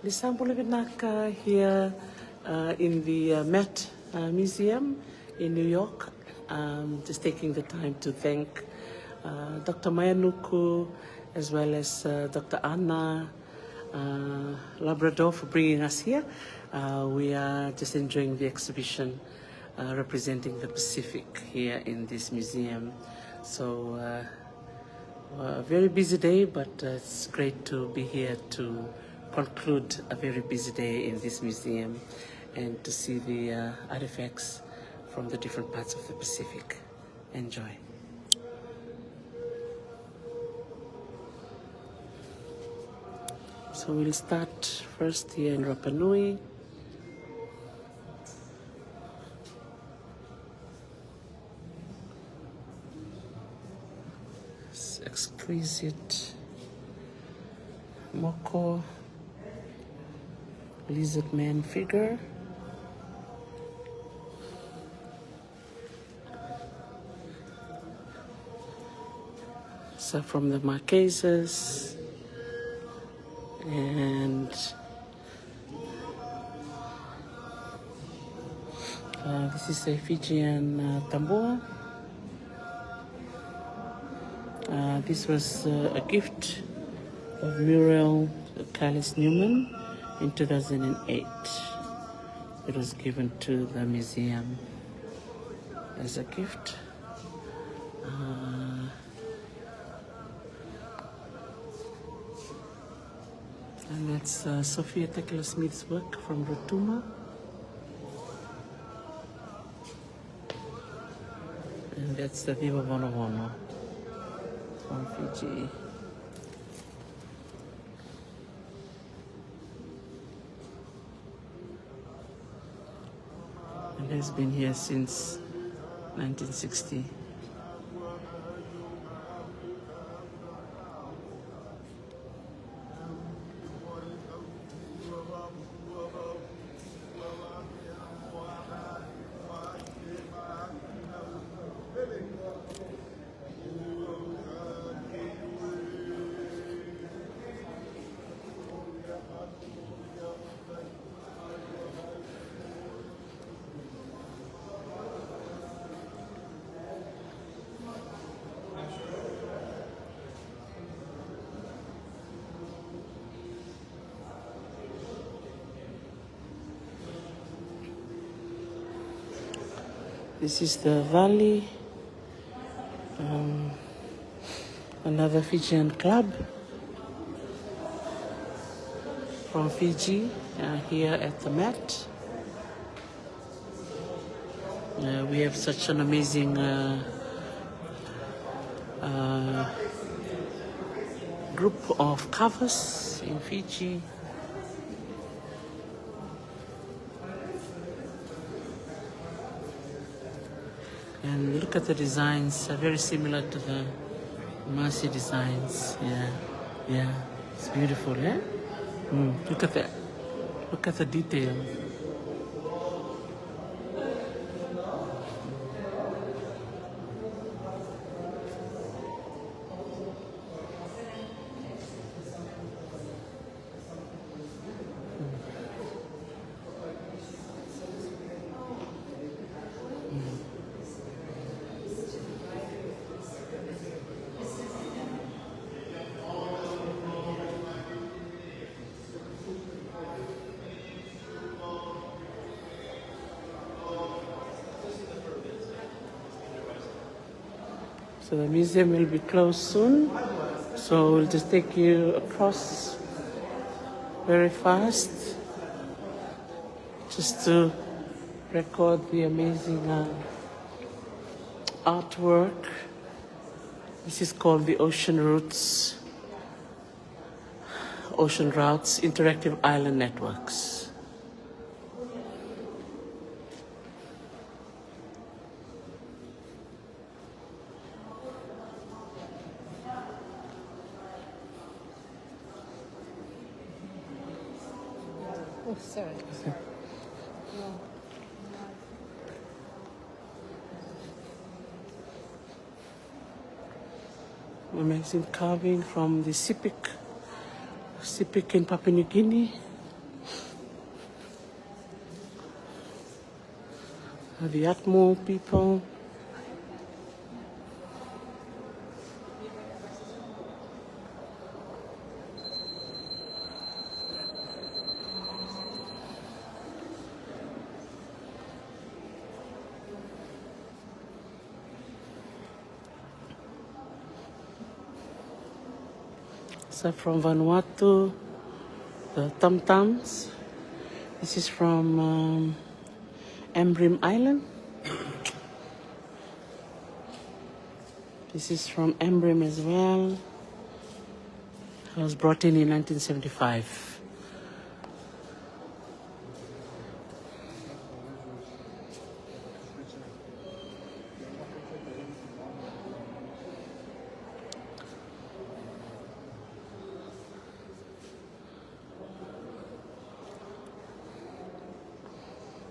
Lisambulivinaka here in the Met Museum in New York. Just taking the time to thank Dr. Maia Nuku as well as Dr. Anna LABRADOR for bringing us here. We are just enjoying the exhibition representing the Pacific here in this museum. So a very busy day, but it's great to be here to conclude a very busy day in this museum and to see the artifacts from the different parts of the Pacific. Enjoy. So we'll start first here in Rapa Nui. This exquisite moko lizard man figure. So from the Marquesas, and this is a Fijian tambua. This was a gift of Muriel Callis Newman in 2008. It was given to the museum as a gift. And that's Sophia Tekla Smith's work from Rotuma. And that's the Viva Vono Vono from Fiji. It has been here since 1960. This is the valley, another Fijian club from Fiji here at the Met. We have such an amazing group of covers in Fiji. And look at the designs, very similar to the Marcy designs. Yeah, it's beautiful, eh? Look at that. Look at the detail. So the museum will be closed soon, so we'll just take you across very fast just to record the amazing artwork. This is called the Ocean Routes Interactive Island Networks. Oh, sorry. Amazing carving from the Sipik in Papua New Guinea. The Atmo people. So from Vanuatu, the Tam Tams. This is from Embrim Island. This is from Embrim as well. I was brought in 1975.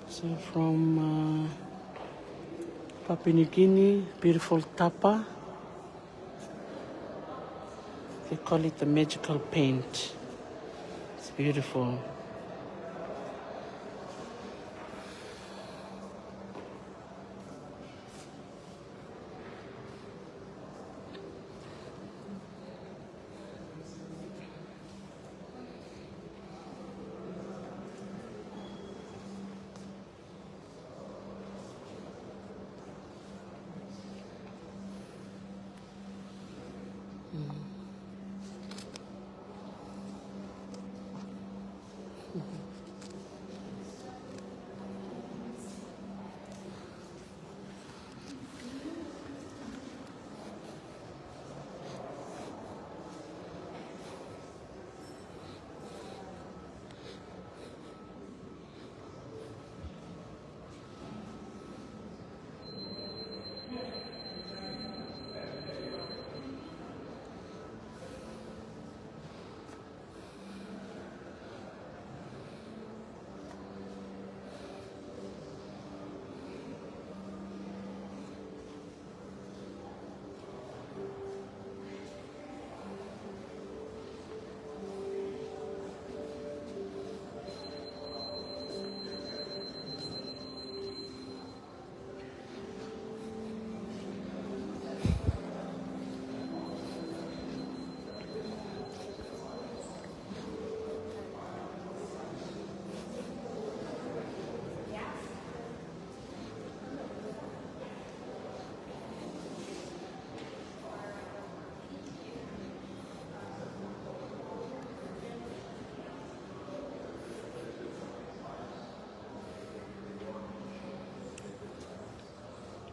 So from Papua New Guinea, beautiful tapa. They call it the magical paint. It's beautiful.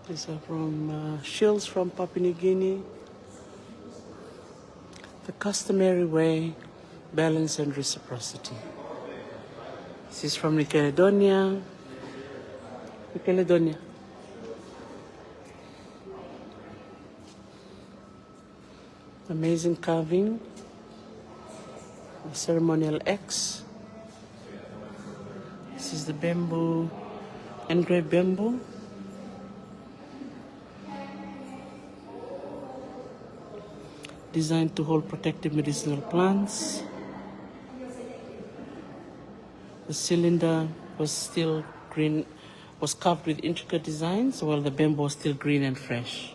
These are from shills from Papua New Guinea. The customary way, balance and reciprocity. This is from New Caledonia. New Caledonia. Amazing carving. A ceremonial X. This is the bamboo, engraved bamboo. Designed to hold protective medicinal plants. The cylinder was still green, was carved with intricate designs, while the bamboo was still green and fresh.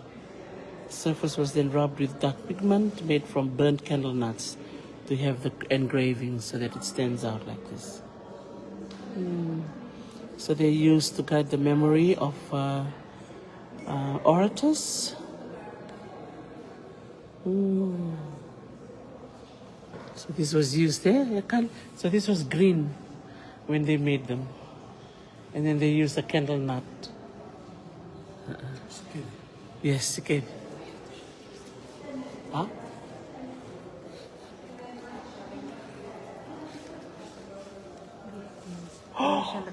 The surface was then rubbed with dark pigment made from burnt candle nuts to have the engraving so that it stands out like this. So they used to guide the memory of orators. So this was used there. So this was green when they made them. And then they used the candle nut. Yes, okay. Huh?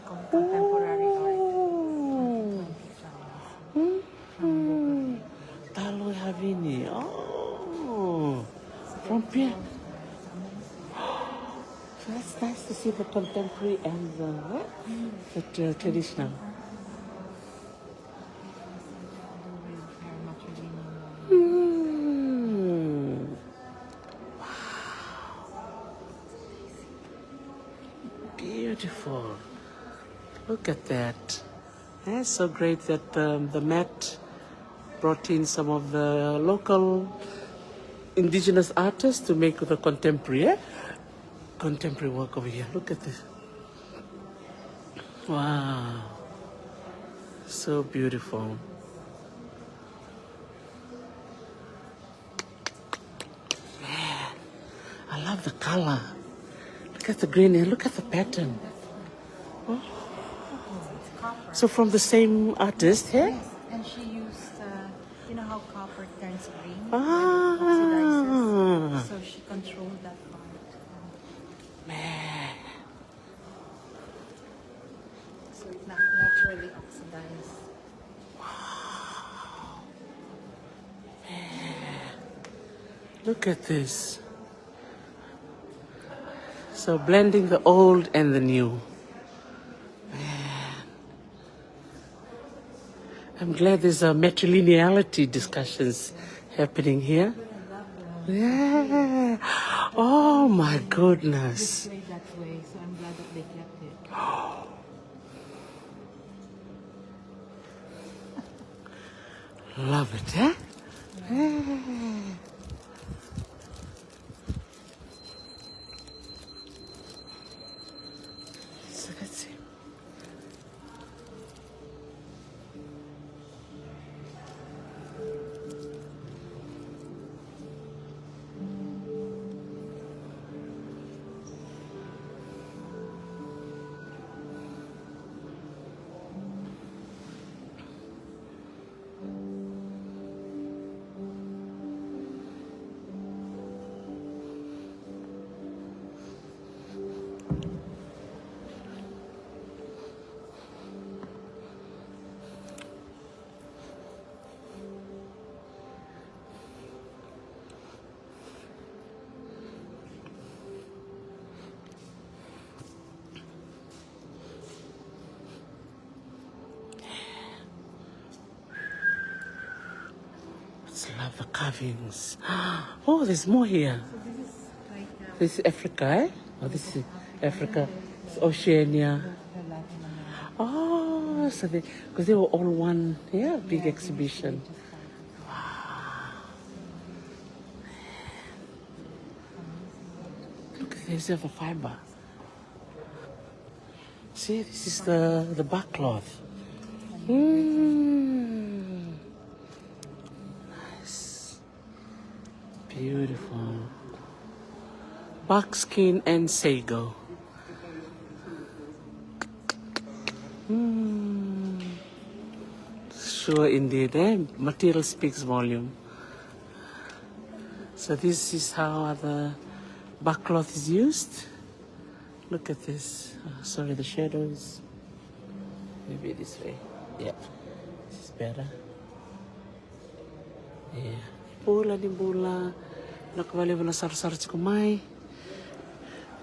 Contemporary art. Talo Havini. Oh, from Pierre. So that's nice to see the contemporary and the traditional. Beautiful. Look at that. It's so great that the Met brought in some of the local indigenous artists to make the contemporary work over here. Look at this. Wow. So beautiful. Man, I love the color. Look at the green and look at the pattern. Oh. So from the same artist, yeah? Yes, and she used, you know how copper turns green when Ah. it oxidizes? So she controlled that part. Man. So it naturally oxidized. Wow. Man. Look at this. So blending the old and the new. I'm glad there's a matrilineality discussions happening here. Yeah. Oh my goodness. Displayed that way, so I'm glad that they kept it. Love it, eh? Yeah. So let's see. Let's love the carvings. Oh, there's more here. So this is like This is Africa, eh? Oh, this is Africa. It's Oceania. the Latin America. Oh, so because they were all one, yeah, big exhibition. Look, there's the fiber. See, this is the back cloth. Nice. Beautiful. Buckskin and sago. Sure, indeed, eh? Material speaks volume. So this is how the back cloth is used. Look at this. Oh, sorry, the shadows. Maybe this way. Yeah, this is better. Yeah. Pula di bula. Nakawali mo na sar-sar kumay.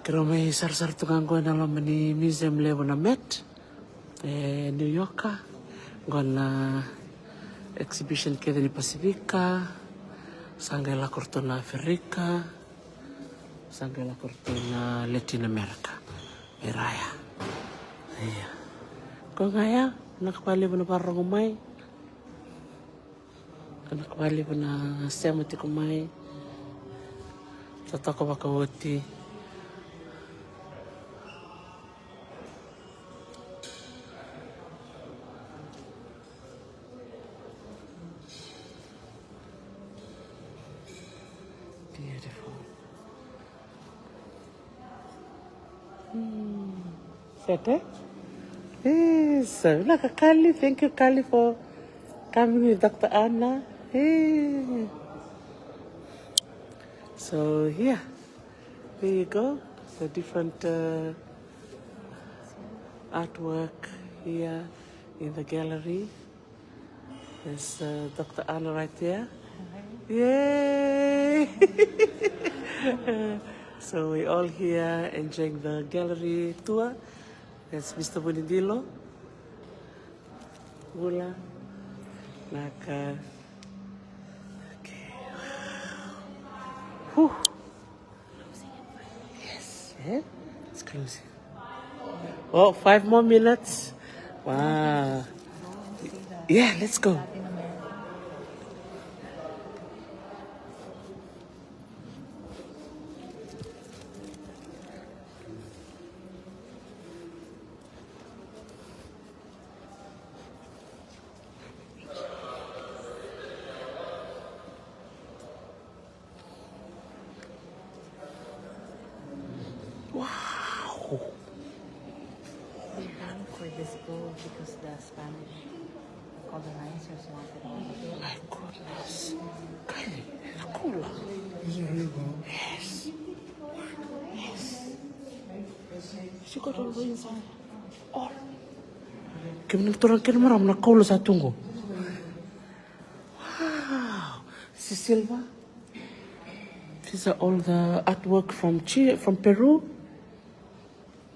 Kero may sar-sar tungang ko na naman ni Museum LAVO na Met. New York. Gonna exhibition keda ni Pacifica. Sangay la cortona Africa. Sangay la cortona Latin America. Miraya. Yeah. Kung kaya, nakapali mo na parang umay. Nakapali mo na semati kumay. Tatako makawati. Beautiful. Set, eh? Yes. Kali, thank you, Kali, for coming with Dr. Anna. Hey. So, yeah. There you go. The different artwork here in the gallery. There's Dr. Anna right there. Yay! So we're all here enjoying the gallery tour. That's Mr. Bonindilo. Gula. Naka. Okay. Whew. Yes. Yeah? It's closing. Oh, 5 more minutes. Wow. Yeah, let's go. Latin America. Wow. They died for this gold because the Spanish colonizers wanted all the gold. My goodness. Kylie, it's cool. Is it really gold? Yes. Yes. She got all the inside. All. Kami nagturang kinamaram na kaulo sa tungo. Wow. This is silver. These are all the artwork from Peru.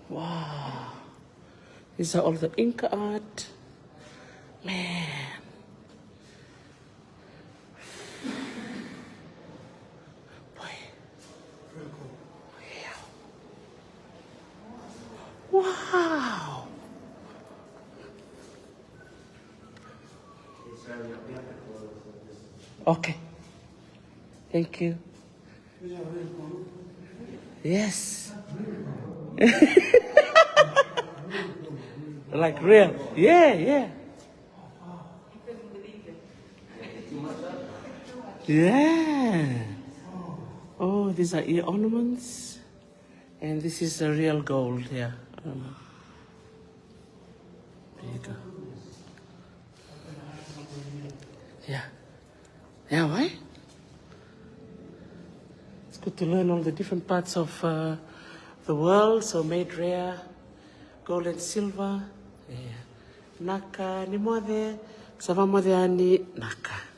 Wow. These are all the Inca art. Man. Boy. Very cool. Yeah. Wow. Okay. Thank you. Is that really gold? Yes. Like real. Yeah, yeah. Yeah. Oh, these are ear ornaments. And this is a real gold here. There you go. Yeah. Yeah, why? It's good to learn all the different parts of the world. So made rare, gold and silver. Yeah. Naka ni mwade, sava mwade ani naka.